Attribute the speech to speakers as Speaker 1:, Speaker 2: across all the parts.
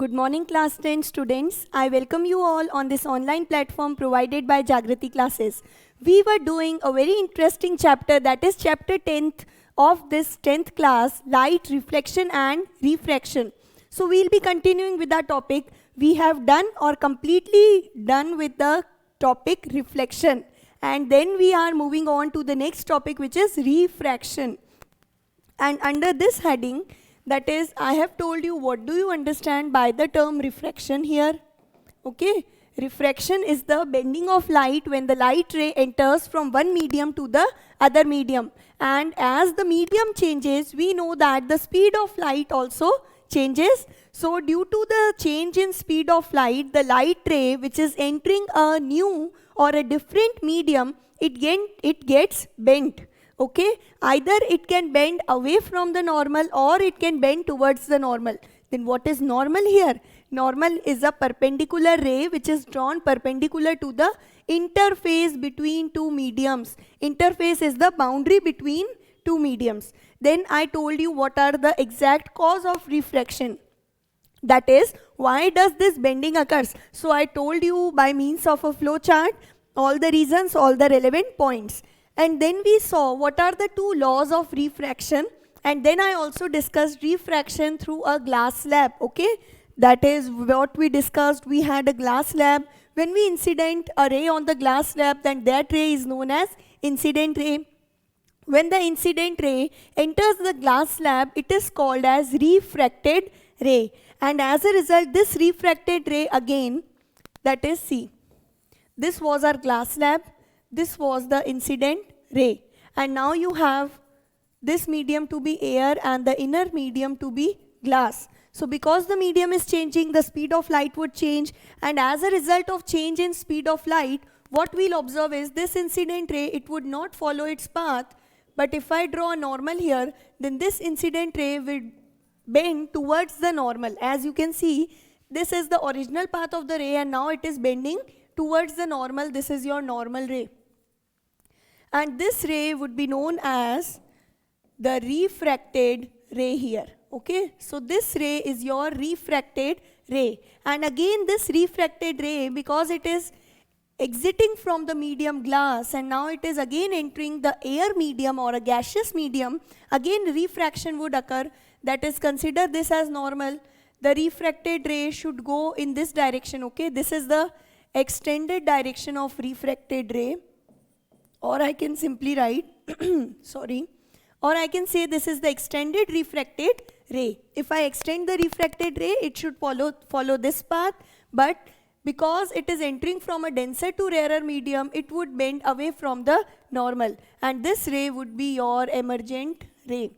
Speaker 1: Good morning, class 10 students. I welcome you all on this online platform provided by Jagrati Classes. We were doing a very interesting chapter, that is chapter 10th of this 10th class, light, reflection and refraction. So we'll be continuing with our topic. We have done or completely done with the topic reflection. And then we are moving on to the next topic, which is refraction. And under this heading, that is, I have told you what do you understand by the term refraction here. Okay, refraction is the bending of light when the light ray enters from one medium to the other medium. And as the medium changes, we know that the speed of light also changes. So due to the change in speed of light, the light ray which is entering a new or a different medium, it gets bent. Okay, either it can bend away from the normal or it can bend towards the normal. Then what is normal here? Normal is a perpendicular ray which is drawn perpendicular to the interface between two mediums. Interface is the boundary between two mediums. Then I told you what are the exact cause of refraction. That is, why does this bending occurs? So I told you by means of a flow chart all the reasons, all the relevant points. And then we saw what are the two laws of refraction, and then I also discussed refraction through a glass slab. Okay, that is what we discussed. We had a glass slab. When we incident a ray on the glass slab, then that ray is known as incident ray. When the incident ray enters the glass slab, it is called as refracted ray. And as a result, this refracted ray again, that is C. This was our glass slab. This was the incident ray. And now you have this medium to be air and the inner medium to be glass. So because the medium is changing, the speed of light would change. And as a result of change in speed of light, what we'll observe is this incident ray, it would not follow its path. But if I draw a normal here, then this incident ray will bend towards the normal. As you can see, this is the original path of the ray and now it is bending towards the normal. This is your normal ray. And this ray would be known as the refracted ray here. Okay, so this ray is your refracted ray. And again this refracted ray, because it is exiting from the medium glass and now it is again entering the air medium or a gaseous medium, again refraction would occur. That is, consider this as normal. The refracted ray should go in this direction. Okay, this is the extended direction of refracted ray. Or I can simply write, sorry, or I can say this is the extended refracted ray. If I extend the refracted ray, it should follow this path, but because it is entering from a denser to rarer medium, it would bend away from the normal. And this ray would be your emergent ray.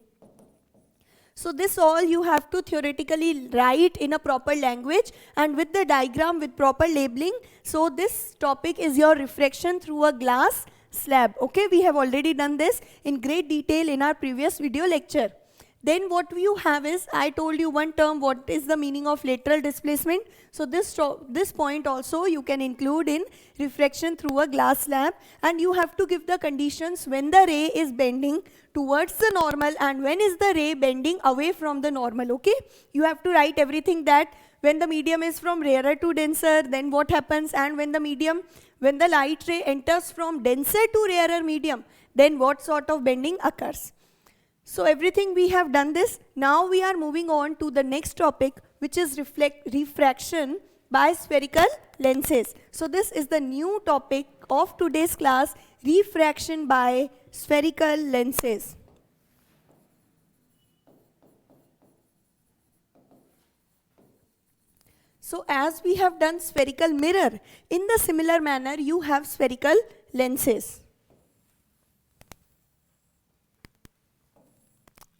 Speaker 1: So this all you have to theoretically write in a proper language and with the diagram with proper labeling. So this topic is your refraction through a glass slab. Okay, we have already done this in great detail in our previous video lecture. Then what you have is, I told you one term, what is the meaning of lateral displacement. So this point also you can include in refraction through a glass slab, and you have to give the conditions when the ray is bending towards the normal and when is the ray bending away from the normal. Okay, you have to write everything, that when the medium is from rarer to denser, then what happens, and when the light ray enters from denser to rarer medium, then what sort of bending occurs. So everything we have done this. Now we are moving on to the next topic, which is refraction by spherical lenses. So this is the new topic of today's class, refraction by spherical lenses. So as we have done spherical mirror, in the similar manner you have spherical lenses.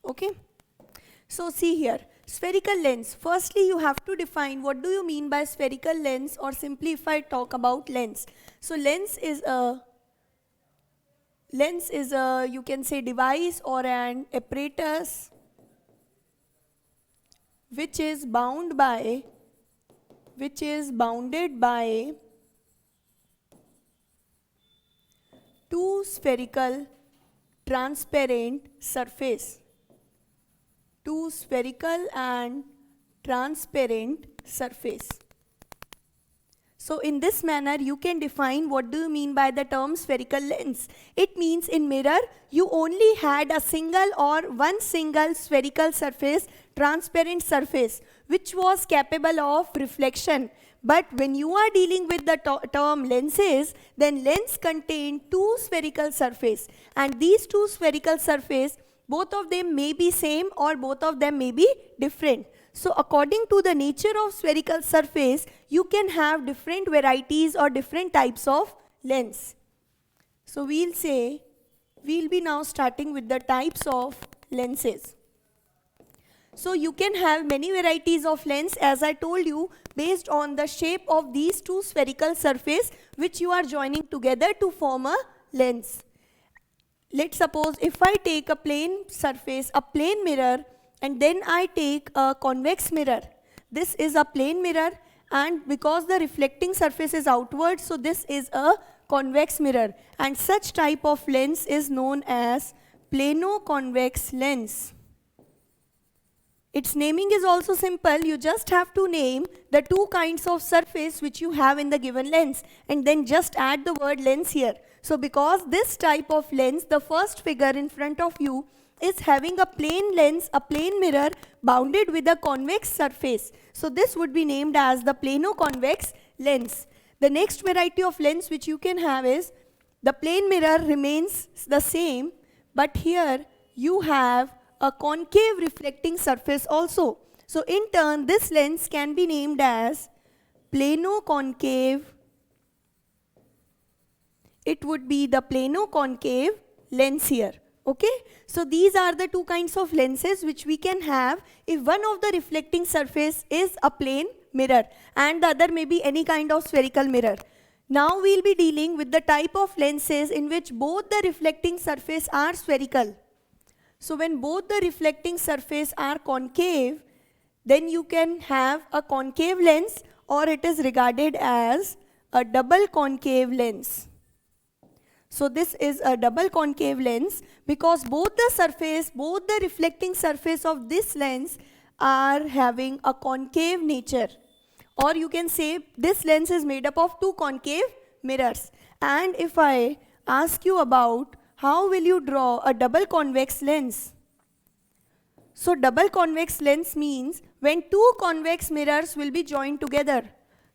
Speaker 1: Okay, so see here, spherical lens. Firstly, you have to define what do you mean by spherical lens, or simply if I talk about lens. So lens is a you can say device or an apparatus which is bounded by two spherical transparent surface. Two spherical and transparent surface. So in this manner, you can define what do you mean by the term spherical lens. It means in mirror, you only had a single or one single spherical surface, transparent surface, which was capable of reflection. But when you are dealing with the term lenses, then lens contain two spherical surface. And these two spherical surface, both of them may be same or both of them may be different. So according to the nature of spherical surface, you can have different varieties or different types of lens. So we'll be now starting with the types of lenses. So you can have many varieties of lens, as I told you, based on the shape of these two spherical surface which you are joining together to form a lens. Let's suppose if I take a plane surface, a plane mirror, and then I take a convex mirror. This is a plane mirror, and because the reflecting surface is outward, so this is a convex mirror. And such type of lens is known as plano-convex lens. Its naming is also simple. You just have to name the two kinds of surface which you have in the given lens, and then just add the word lens here. So because this type of lens, the first figure in front of you is having a plane lens, a plane mirror bounded with a convex surface. So this would be named as the plano-convex lens. The next variety of lens which you can have is the plane mirror remains the same, but here you have a concave reflecting surface also. So in turn, this lens can be named as plano-concave. It would be the plano-concave lens here. Okay, so these are the two kinds of lenses which we can have if one of the reflecting surface is a plane mirror and the other may be any kind of spherical mirror. Now we'll be dealing with the type of lenses in which both the reflecting surface are spherical. So when both the reflecting surface are concave, then you can have a concave lens, or it is regarded as a double concave lens. So this is a double concave lens because both the reflecting surface of this lens are having a concave nature. Or you can say this lens is made up of two concave mirrors. And if I ask you about how will you draw a double convex lens? So double convex lens means when two convex mirrors will be joined together.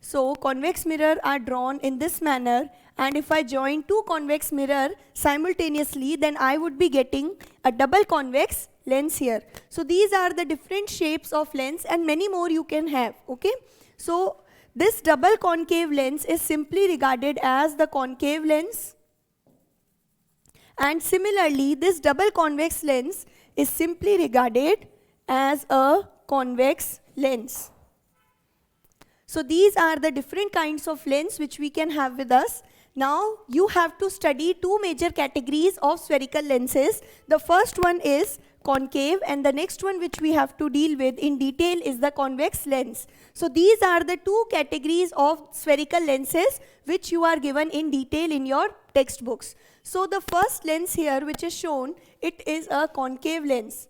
Speaker 1: So convex mirror are drawn in this manner, and if I join two convex mirror simultaneously, then I would be getting a double convex lens here. So these are the different shapes of lens and many more you can have. Okay, so this double concave lens is simply regarded as the concave lens, and similarly this double convex lens is simply regarded as a convex lens. So these are the different kinds of lens which we can have with us. Now you have to study two major categories of spherical lenses. The first one is concave, and the next one which we have to deal with in detail is the convex lens. So these are the two categories of spherical lenses which you are given in detail in your textbooks. So the first lens here which is shown, it is a concave lens.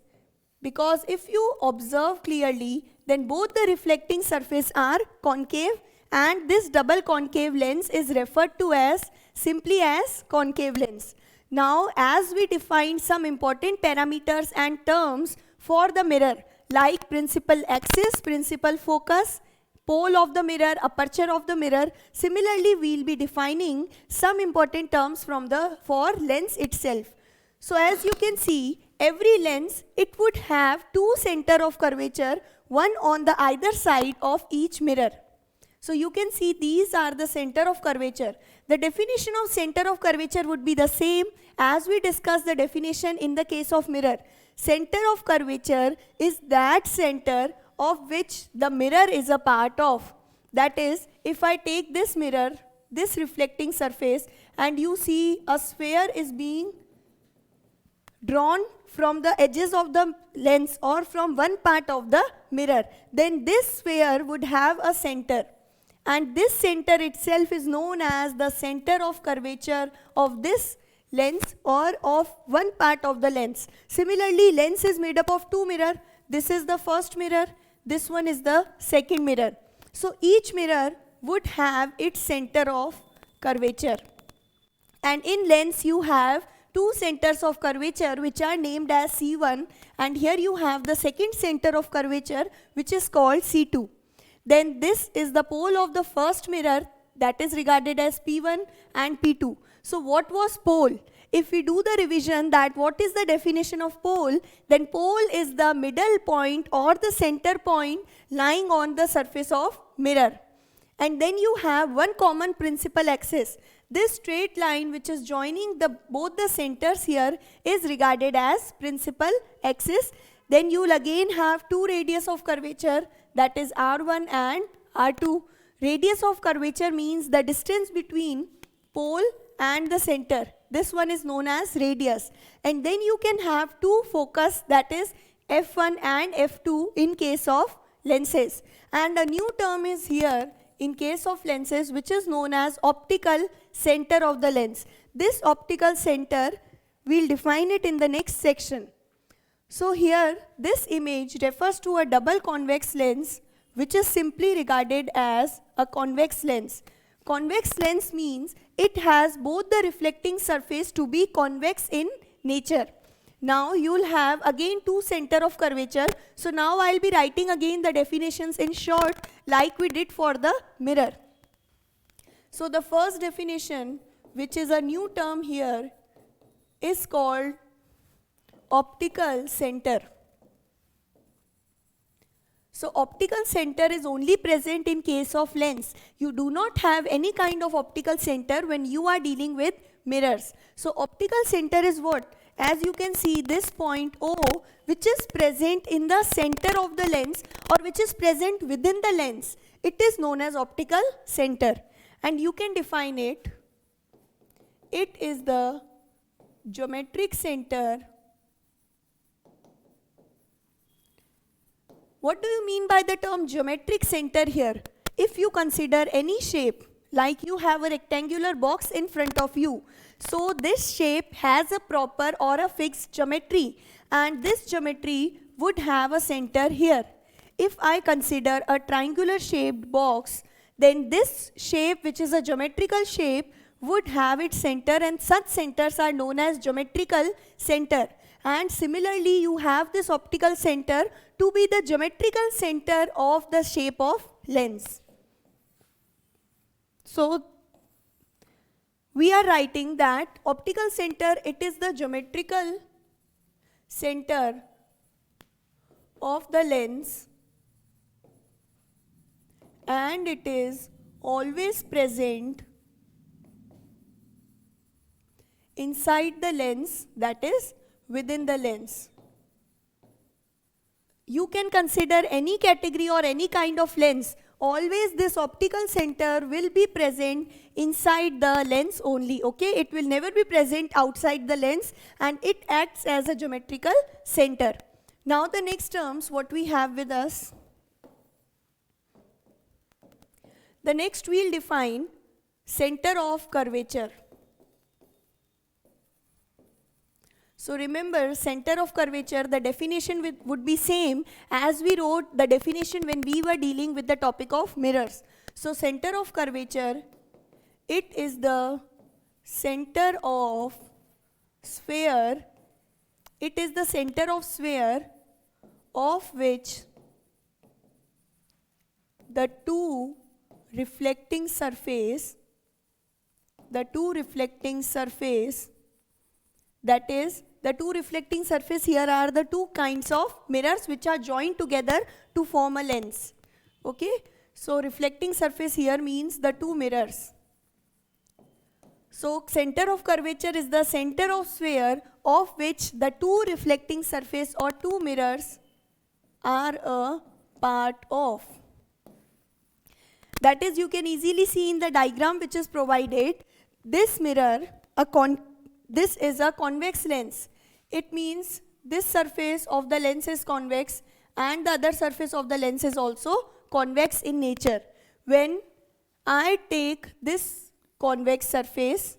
Speaker 1: Because if you observe clearly, then both the reflecting surface are concave, and this double concave lens is referred to as simply as concave lens. Now as we define some important parameters and terms for the mirror like principal axis, principal focus, pole of the mirror, aperture of the mirror, similarly we will be defining some important terms for lens itself. So as you can see, every lens, it would have two center of curvature, one on the either side of each mirror. So you can see these are the center of curvature. The definition of center of curvature would be the same as we discussed the definition in the case of mirror. Center of curvature is that center of which the mirror is a part of. That is, if I take this mirror, this reflecting surface, and you see a sphere is being drawn from the edges of the lens or from one part of the mirror, then this sphere would have a center, and this center itself is known as the center of curvature of this lens or of one part of the lens. Similarly, lens is made up of two mirrors. This is the first mirror, this one is the second mirror. So each mirror would have its center of curvature. And in lens you have two centers of curvature which are named as C1, and here you have the second center of curvature which is called C2. Then this is the pole of the first mirror, that is regarded as P1 and P2. So what was pole? If we do the revision that what is the definition of pole, then pole is the middle point or the center point lying on the surface of mirror. And then you have one common principal axis. This straight line which is joining both the centers here is regarded as principal axis. Then you will again have two radius of curvature, that is R1 and R2. Radius of curvature means the distance between pole and the center. This one is known as radius. And then you can have two focus, that is F1 and F2 in case of lenses. And a new term is here in case of lenses which is known as optical center of the lens. This optical center, we'll define it in the next section. So here this image refers to a double convex lens which is simply regarded as a convex lens. Convex lens means it has both the reflecting surface to be convex in nature. Now you will have again two center of curvature. So now I will be writing again the definitions in short like we did for the mirror. So the first definition, which is a new term here, is called optical center. So optical center is only present in case of lens. You do not have any kind of optical center when you are dealing with mirrors. So optical center is what? As you can see, this point O, which is present in the center of the lens or which is present within the lens, it is known as optical center. And you can define it. It is the geometric center. What do you mean by the term geometric center here? If you consider any shape, like you have a rectangular box in front of you, so this shape has a proper or a fixed geometry, and this geometry would have a center here. If I consider a triangular shaped box, then this shape, which is a geometrical shape, would have its center, and such centers are known as geometrical center. And similarly, you have this optical center to be the geometrical center of the shape of lens. So we are writing that optical center, it is the geometrical center of the lens, and it is always present inside the lens, that is within the lens. You can consider any category or any kind of lens. Always this optical center will be present inside the lens only, okay? It will never be present outside the lens, and it acts as a geometrical center. Now the next terms what we have with us. The next we'll define center of curvature. So remember, center of curvature, the definition would be same as we wrote the definition when we were dealing with the topic of mirrors. So center of curvature, it is the center of sphere. It is the center of sphere of which the two reflecting surface, that is, the two reflecting surface here are the two kinds of mirrors which are joined together to form a lens. Okay, so reflecting surface here means the two mirrors. So center of curvature is the center of sphere of which the two reflecting surface or two mirrors are a part of. That is, you can easily see in the diagram which is provided, this mirror, this is a convex lens. It means this surface of the lens is convex and the other surface of the lens is also convex in nature. When I take this convex surface,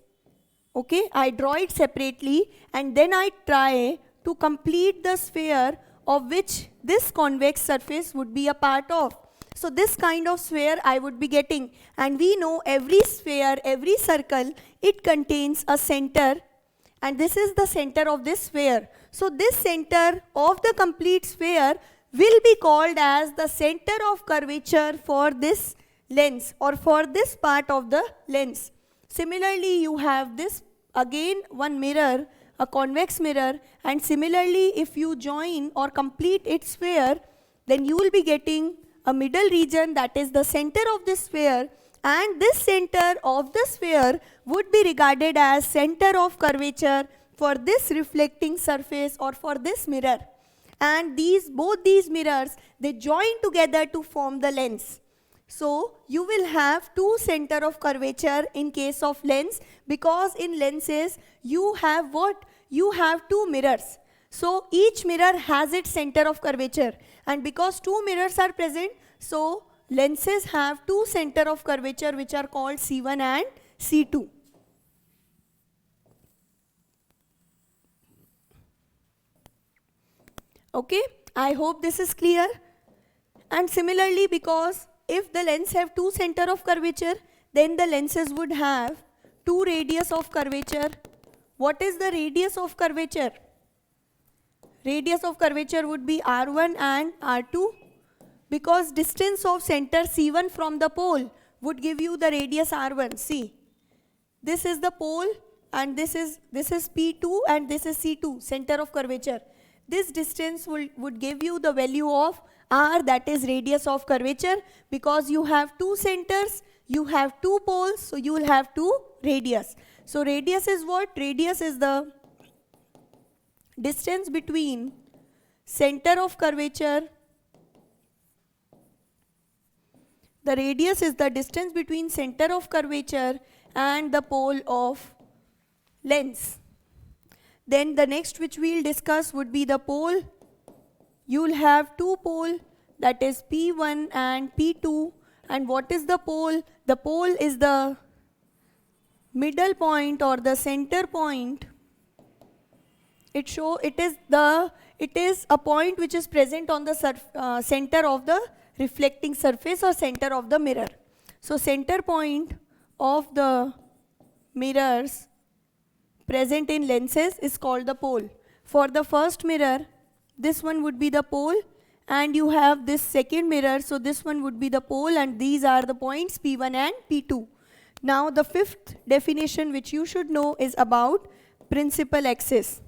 Speaker 1: okay, I draw it separately and then I try to complete the sphere of which this convex surface would be a part of. So this kind of sphere I would be getting. And we know every sphere, every circle, it contains a center. And this is the center of this sphere. So this center of the complete sphere will be called as the center of curvature for this lens or for this part of the lens. Similarly, you have this again one mirror, a convex mirror, and similarly if you join or complete its sphere, then you will be getting a middle region that is the center of this sphere, and this center of the sphere would be regarded as center of curvature for this reflecting surface or for this mirror. And both these mirrors, they join together to form the lens. So you will have two center of curvature in case of lens, because in lenses you have what? You have two mirrors. So each mirror has its center of curvature, and because two mirrors are present, so lenses have two center of curvature which are called C1 and C2. Okay, I hope this is clear. And similarly, because if the lens have two center of curvature, then the lenses would have two radius of curvature. What is the radius of curvature? Radius of curvature would be R1 and R2, because distance of center C1 from the pole would give you the radius R1. See, this is the pole and this is P2 and this is C2, center of curvature. This distance would give you the value of R, that is radius of curvature, because you have two centers, you have two poles, so you will have two radius. So radius is what? Radius is the distance between center of curvature. The radius is the distance between center of curvature and the pole of lens. Then the next which we will discuss would be the pole. You will have two pole, that is P1 and P2. And what is the pole? The pole is the middle point or the center point. It is a point which is present on the center of the reflecting surface or center of the mirror. So center point of the mirrors present in lenses is called the pole. For the first mirror, this one would be the pole, and you have this second mirror, so this one would be the pole, and these are the points P1 and P2. Now the fifth definition which you should know is about principal axis.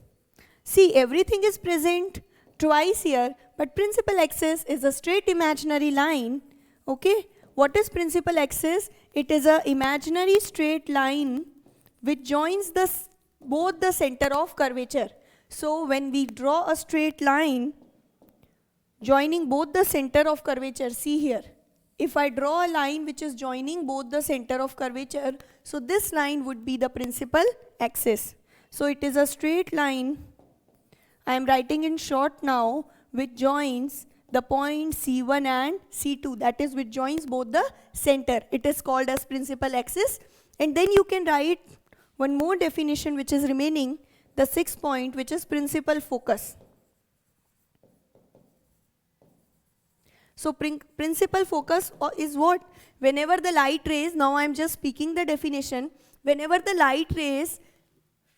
Speaker 1: See, everything is present twice here, but principal axis is a straight imaginary line. Okay, what is principal axis? It is an imaginary straight line which joins both the center of curvature. So when we draw a straight line joining both the center of curvature, see here, if I draw a line which is joining both the center of curvature, so this line would be the principal axis. So it is a straight line, I am writing in short now, which joins the point C1 and C2, that is which joins both the center. It is called as principal axis. And then you can write one more definition which is remaining, the sixth point, which is principal focus. So principal focus is what? Whenever the light rays, now I am just speaking the definition, whenever the light rays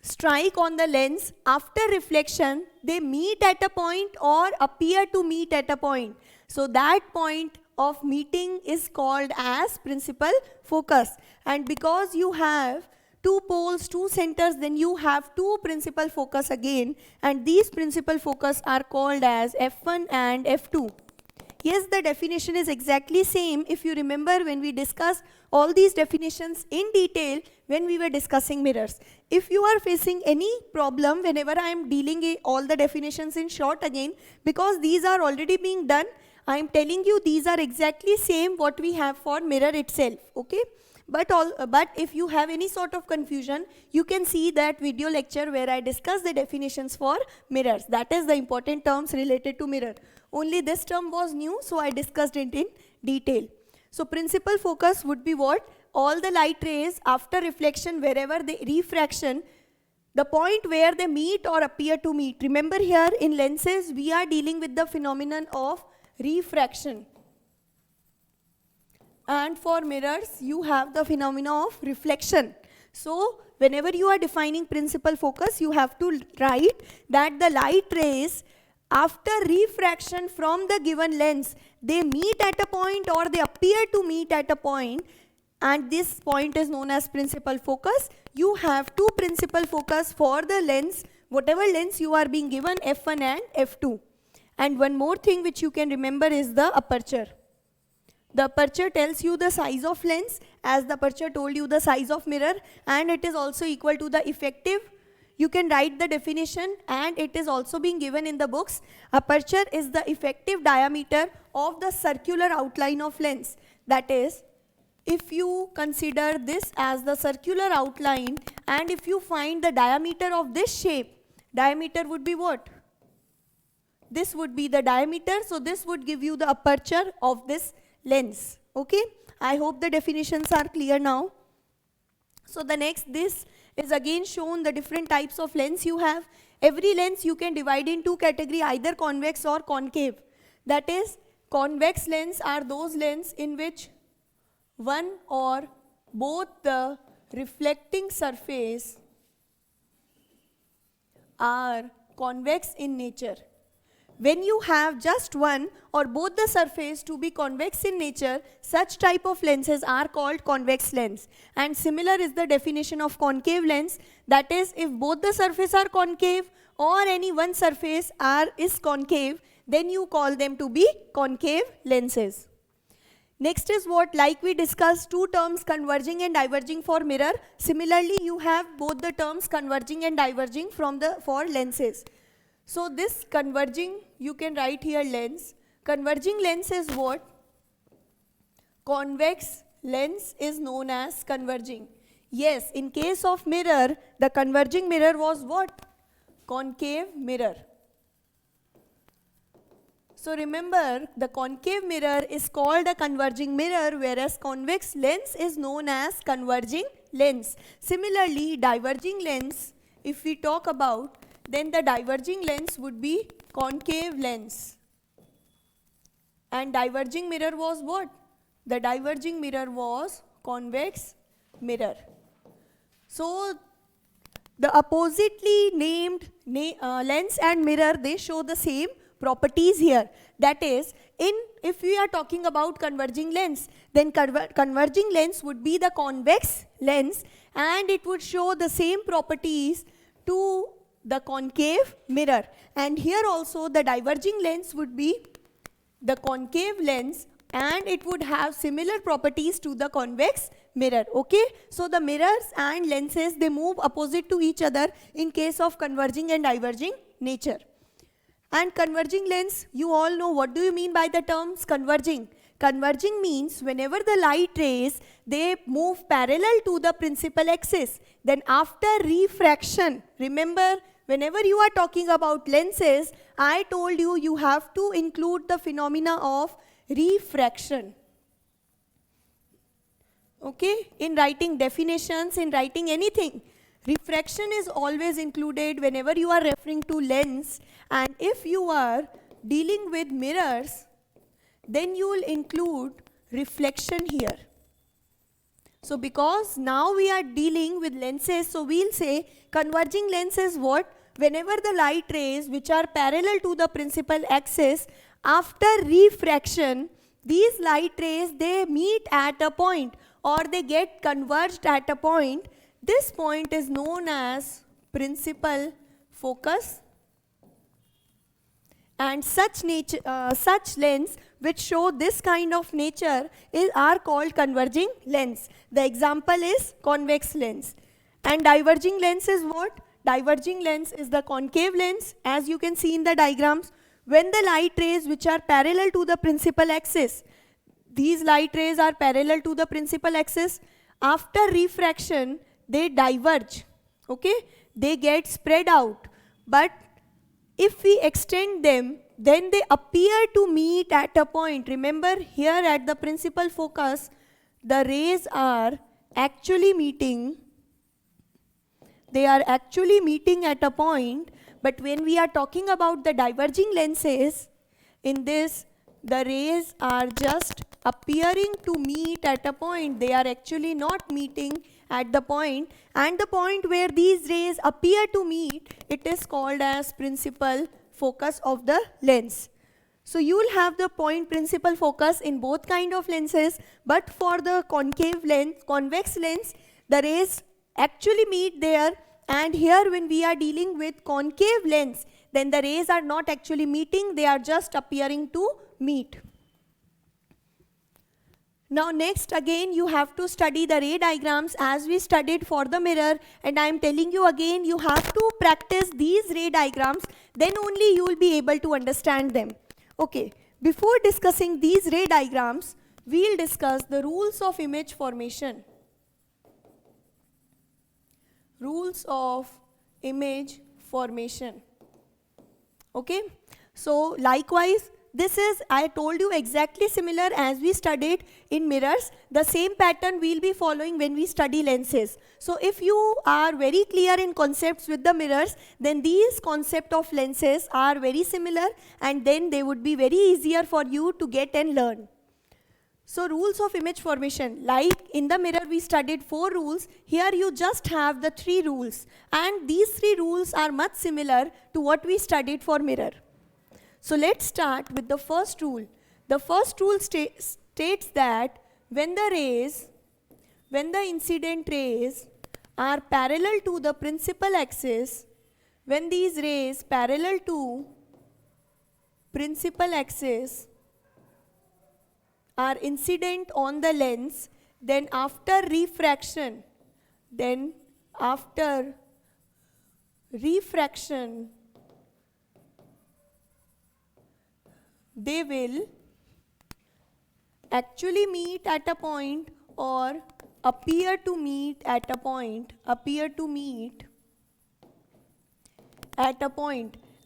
Speaker 1: strike on the lens, after reflection, they meet at a point or appear to meet at a point. So that point of meeting is called as principal focus. And because you have two poles, two centers, then you have two principal focus again, and these principal focus are called as F1 and F2. Yes, the definition is exactly same if you remember when we discussed all these definitions in detail when we were discussing mirrors. If you are facing any problem whenever I am dealing all the definitions in short again, because these are already being done, I am telling you these are exactly same what we have for mirror itself, okay? But if you have any sort of confusion, you can see that video lecture where I discuss the definitions for mirrors. That is the important terms related to mirror. Only this term was new, so I discussed it in detail. So principal focus would be what? All the light rays after reflection, wherever they refraction, the point where they meet or appear to meet. Remember here in lenses, we are dealing with the phenomenon of refraction. And for mirrors, you have the phenomena of reflection. So whenever you are defining principal focus, you have to write that the light rays, after refraction from the given lens, they meet at a point or they appear to meet at a point, and this point is known as principal focus. You have two principal focus for the lens, whatever lens you are being given, f1 and f2. And one more thing which you can remember is the aperture. The aperture tells you the size of lens, as the aperture told you the size of mirror, and it is also equal to the effective. You can write the definition, and it is also being given in the books. Aperture is the effective diameter of the circular outline of lens. That is, if you consider this as the circular outline, and if you find the diameter of this shape, diameter would be what? This would be the diameter, so this would give you the aperture of this lens. Okay, I hope the definitions are clear now. So the next, this is again shown the different types of lens you have. Every lens you can divide in two categories, either convex or concave. That is, convex lens are those lenses in which one or both the reflecting surface are convex in nature. When you have just one or both the surface to be convex in nature, such type of lenses are called convex lens. And similar is the definition of concave lens. That is, if both the surface are concave or any one surface is concave, then you call them to be concave lenses. Next is what, like we discussed, two terms converging and diverging for mirror. Similarly, you have both the terms converging and diverging for lenses. So this converging, you can write here lens. Converging lens is what? Convex lens is known as converging. Yes, in case of mirror, the converging mirror was what? Concave mirror. So remember, the concave mirror is called a converging mirror, whereas convex lens is known as converging lens. Similarly, diverging lens, if we talk about, then the diverging lens would be concave lens. And diverging mirror was what? The diverging mirror was convex mirror. So the oppositely named lens and mirror, they show the same properties here. That is, if we are talking about converging lens, then converging lens would be the convex lens, and it would show the same properties to the concave mirror. And here also the diverging lens would be the concave lens, and it would have similar properties to the convex mirror. Okay, so the mirrors and lenses, they move opposite to each other in case of converging and diverging nature. And converging lens, you all know, what do you mean by the terms converging? Converging means whenever the light rays, they move parallel to the principal axis, then after refraction, remember, whenever you are talking about lenses, I told you, you have to include the phenomena of refraction. Okay, in writing definitions, in writing anything, refraction is always included whenever you are referring to lens. And if you are dealing with mirrors, then you will include reflection here. So because now we are dealing with lenses, so we'll say converging lens is what? Whenever the light rays which are parallel to the principal axis, after refraction, these light rays, they meet at a point or they get converged at a point. This point is known as principal focus. And such lens which show this kind of nature are called converging lens. The example is convex lens. And diverging lens is what? Diverging lens is the concave lens, as you can see in the diagrams. When the light rays which are parallel to the principal axis, these light rays are parallel to the principal axis, after refraction, they diverge. Okay? They get spread out. But if we extend them, then they appear to meet at a point. Remember, here at the principal focus, the rays are actually meeting. They are actually meeting at a point. But when we are talking about the diverging lenses, in this, the rays are just appearing to meet at a point. They are actually not meeting at the point, and the point where these rays appear to meet, it is called as principal focus of the lens. So you will have the point principal focus in both kind of lenses, but for the concave lens, convex lens, the rays actually meet there, and here when we are dealing with concave lens, then the rays are not actually meeting, they are just appearing to meet. Now next again you have to study the ray diagrams as we studied for the mirror, and I am telling you again, you have to practice these ray diagrams, then only you will be able to understand them. Okay, before discussing these ray diagrams, we will discuss the rules of image formation. Rules of image formation. Okay, so likewise, this is, I told you, exactly similar as we studied in mirrors. The same pattern we will be following when we study lenses. So if you are very clear in concepts with the mirrors, then these concept of lenses are very similar, and then they would be very easier for you to get and learn. So rules of image formation, like in the mirror we studied 4 rules, here you just have the 3 rules, and these 3 rules are much similar to what we studied for mirror. So let's start with the first rule. The first rule states that when the incident rays are parallel to the principal axis, when these rays parallel to principal axis are incident on the lens, then after refraction, they will actually meet at a point or appear to meet at a point,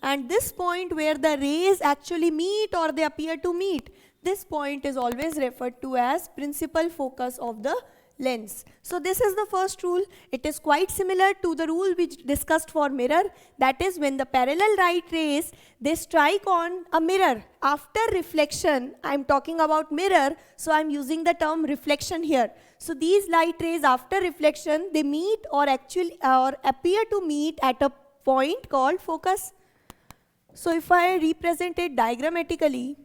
Speaker 1: and this point where the rays actually meet or they appear to meet, this point is always referred to as principal focus of the lens. So this is the first rule. It is quite similar to the rule we discussed for mirror, that is when the parallel light rays, they strike on a mirror after reflection. I am talking about mirror, so I am using the term reflection here. So these light rays after reflection, they meet or appear to meet at a point called focus. So if I represent it diagrammatically,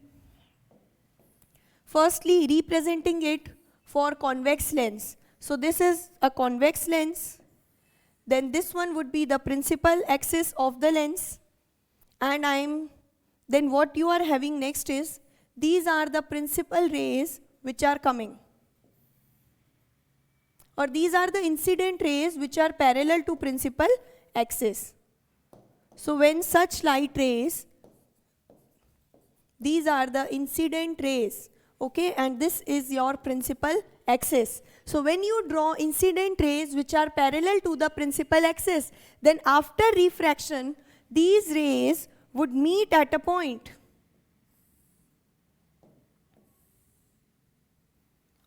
Speaker 1: firstly representing it for convex lens. So this is a convex lens, then this one would be the principal axis of the lens, and then what you are having next is, these are the principal rays which are coming, or these are the incident rays which are parallel to principal axis. So when such light rays, these are the incident rays, okay, and this is your principal axis. So when you draw incident rays which are parallel to the principal axis, then after refraction, these rays would meet at a point.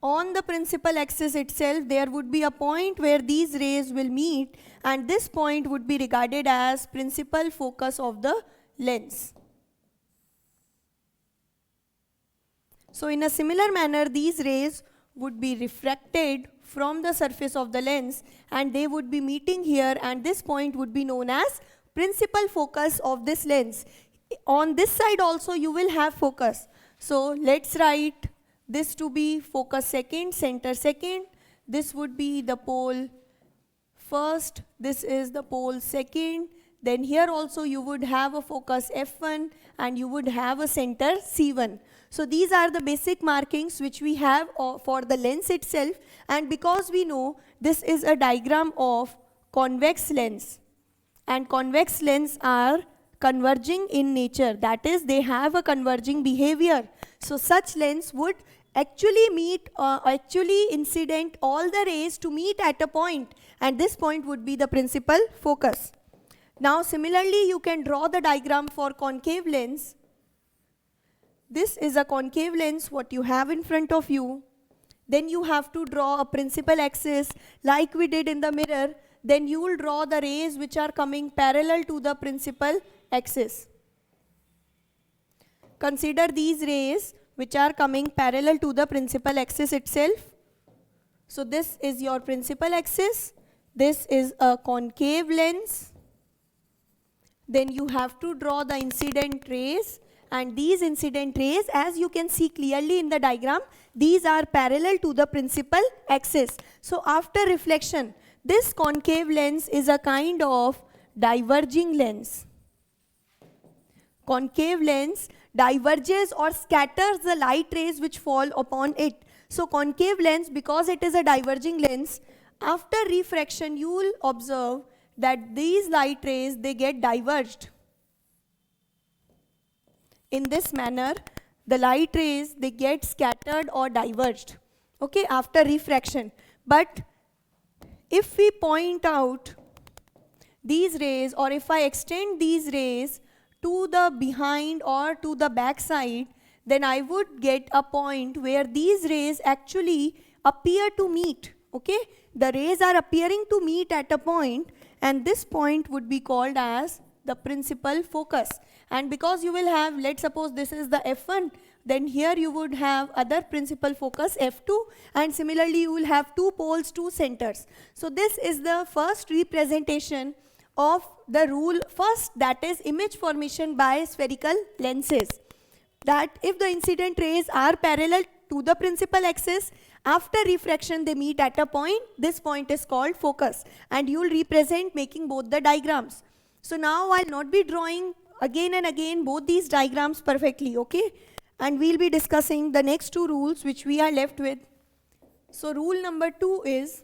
Speaker 1: On the principal axis itself, there would be a point where these rays will meet, and this point would be regarded as principal focus of the lens. So in a similar manner, these rays would be refracted from the surface of the lens, and they would be meeting here, and this point would be known as principal focus of this lens. On this side also you will have focus. So let's write this to be focus second, center second. This would be the pole first, this is the pole second. Then here also you would have a focus F1 and you would have a center C1. So these are the basic markings which we have for the lens itself, and because we know this is a diagram of convex lens, and convex lens are converging in nature, that is they have a converging behavior. So such lens would actually incident all the rays to meet at a point, and this point would be the principal focus. Now similarly you can draw the diagram for concave lens. This is a concave lens what you have in front of you. Then you have to draw a principal axis like we did in the mirror. Then you will draw the rays which are coming parallel to the principal axis. Consider these rays which are coming parallel to the principal axis itself. So this is your principal axis. This is a concave lens. Then you have to draw the incident rays, and these incident rays, as you can see clearly in the diagram, these are parallel to the principal axis. So after reflection, this concave lens is a kind of diverging lens. Concave lens diverges or scatters the light rays which fall upon it. So concave lens, because it is a diverging lens, after refraction you will observe that these light rays, they get diverged. In this manner, the light rays, they get scattered or diverged, okay, after refraction. But if we point out these rays, or if I extend these rays to the behind or to the back side, then I would get a point where these rays actually appear to meet, okay. The rays are appearing to meet at a point, and this point would be called as the principal focus. And because you will have, let's suppose this is the F1, then here you would have other principal focus F2, and similarly you will have two poles, two centers. So this is the first representation of the rule first, that is image formation by spherical lenses. That if the incident rays are parallel to the principal axis, after refraction they meet at a point, this point is called focus, and you will represent making both the diagrams. So now I'll not be drawing again and again both these diagrams perfectly, okay? And we'll be discussing the next two rules which we are left with. So rule number 2 is,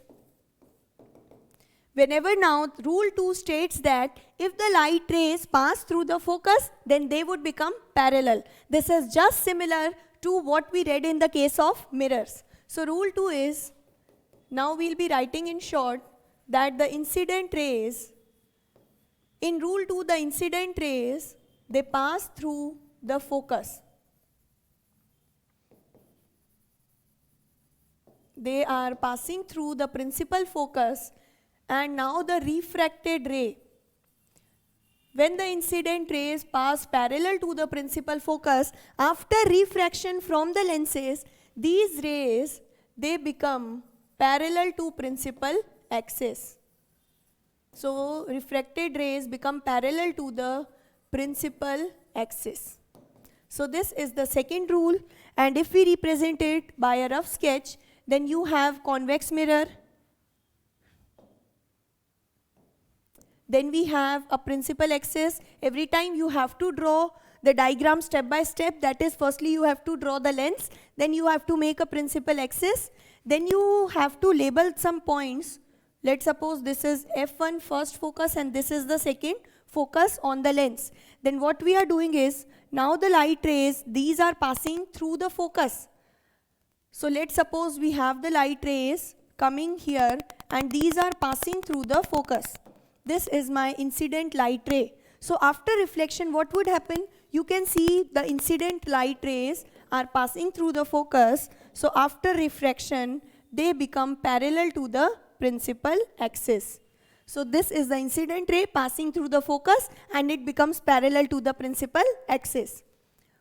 Speaker 1: whenever now rule 2 states that if the light rays pass through the focus, then they would become parallel. This is just similar to what we read in the case of mirrors. So rule 2 is, now we'll be writing in short that the incident rays, in rule 2 the incident rays, they pass through the focus. They are passing through the principal focus, and now the refracted ray. When the incident rays pass parallel to the principal focus, after refraction from the lenses, these rays, they become parallel to principal axis. So refracted rays become parallel to the principal axis. So this is the second rule, and if we represent it by a rough sketch, then you have convex mirror. Then we have a principal axis. Every time you have to draw the diagram step by step. That is, firstly you have to draw the lens, then you have to make a principal axis, then you have to label some points. Let's suppose this is F1 first focus and this is the second focus on the lens. Then what we are doing is, now the light rays, these are passing through the focus. So let's suppose we have the light rays coming here and these are passing through the focus. This is my incident light ray. So after reflection, what would happen? You can see the incident light rays are passing through the focus. So after refraction, they become parallel to the principal axis. So this is the incident ray passing through the focus and it becomes parallel to the principal axis.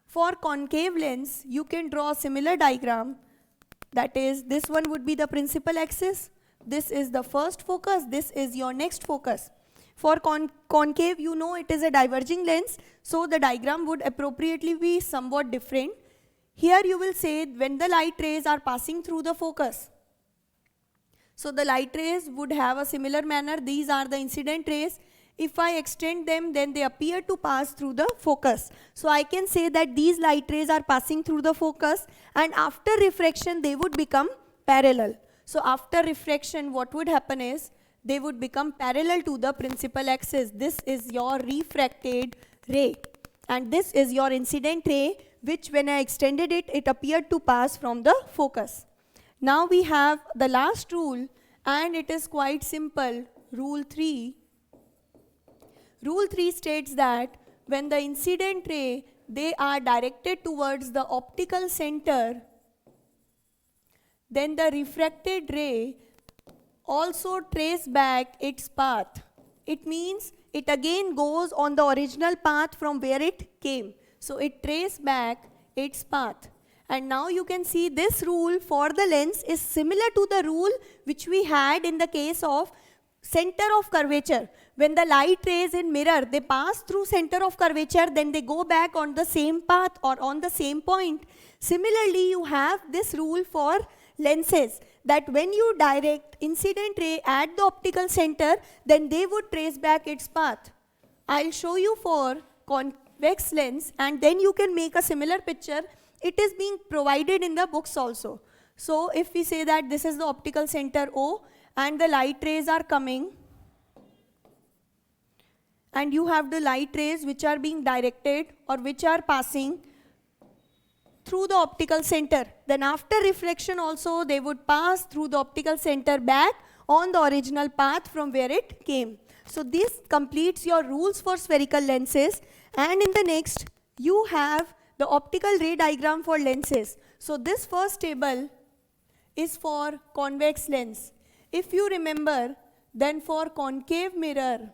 Speaker 1: For concave lens, you can draw a similar diagram. That is, this one would be the principal axis. This is the first focus. This is your next focus. For concave, you know it is a diverging lens. So the diagram would appropriately be somewhat different. Here you will say when the light rays are passing through the focus. So the light rays would have a similar manner. These are the incident rays. If I extend them, then they appear to pass through the focus. So I can say that these light rays are passing through the focus and after refraction they would become parallel. So after refraction, what would happen is they would become parallel to the principal axis. This is your refracted ray and this is your incident ray, which when I extended it, it appeared to pass from the focus. Now we have the last rule and it is quite simple, rule 3. Rule 3 states that when the incident ray, they are directed towards the optical center, then the refracted ray also trace back its path. It means it again goes on the original path from where it came. So it trace back its path. And now you can see this rule for the lens is similar to the rule which we had in the case of center of curvature. When the light rays in mirror, they pass through center of curvature, then they go back on the same path or on the same point. Similarly, you have this rule for lenses, that when you direct incident ray at the optical center, then they would trace back its path. I'll show you for convex lens, and then you can make a similar picture. It is being provided in the books also. So if we say that this is the optical center O, and the light rays are coming, and you have the light rays which are being directed or which are passing through the optical center. Then after reflection also they would pass through the optical center back on the original path from where it came. So this completes your rules for spherical lenses. And in the next you have the optical ray diagram for lenses. So this first table is for convex lens. If you remember, then for concave mirror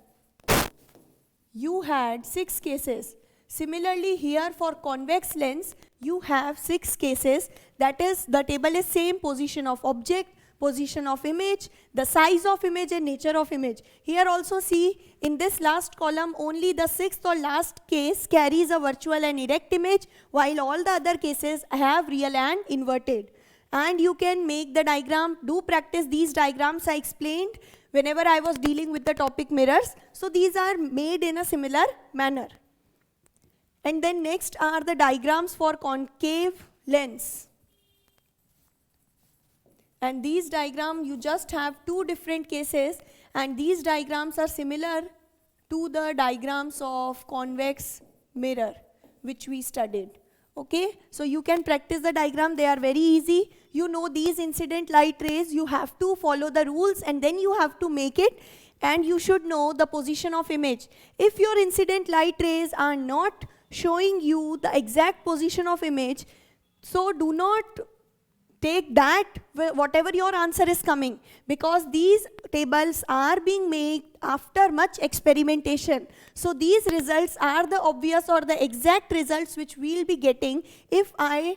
Speaker 1: you had 6 cases. Similarly here for convex lens you have 6 cases. That is, the table is same: position of object, position of image, the size of image, and nature of image. Here also see, in this last column only the 6th or last case carries a virtual and erect image, while all the other cases have real and inverted. And you can make the diagram. Do practice these diagrams I explained whenever I was dealing with the topic mirrors. So these are made in a similar manner. And then next are the diagrams for concave lens. And these diagrams, you just have 2 different cases, and these diagrams are similar to the diagrams of convex mirror which we studied. Okay, so you can practice the diagram. They are very easy. You know these incident light rays, you have to follow the rules and then you have to make it, and you should know the position of image. If your incident light rays are not showing you the exact position of image, so do not take that whatever your answer is coming, because these tables are being made after much experimentation. So these results are the obvious or the exact results which we'll be getting if I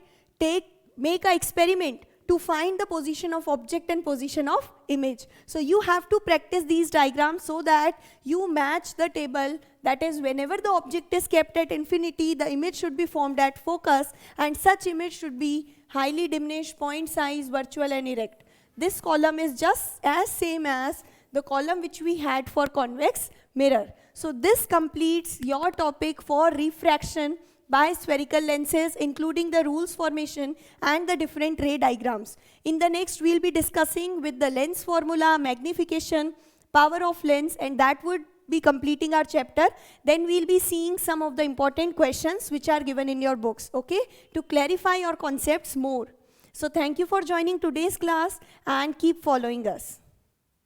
Speaker 1: make an experiment to find the position of object and position of image. So you have to practice these diagrams so that you match the table. That is, whenever the object is kept at infinity, the image should be formed at focus, and such image should be highly diminished, point size, virtual and erect. This column is just as same as the column which we had for convex mirror. So this completes your topic for refraction by spherical lenses, including the rules formation and the different ray diagrams. In the next, we'll be discussing with the lens formula, magnification, power of lens, and that would be completing our chapter. Then we'll be seeing some of the important questions which are given in your books, okay, to clarify your concepts more. So thank you for joining today's class and keep following us.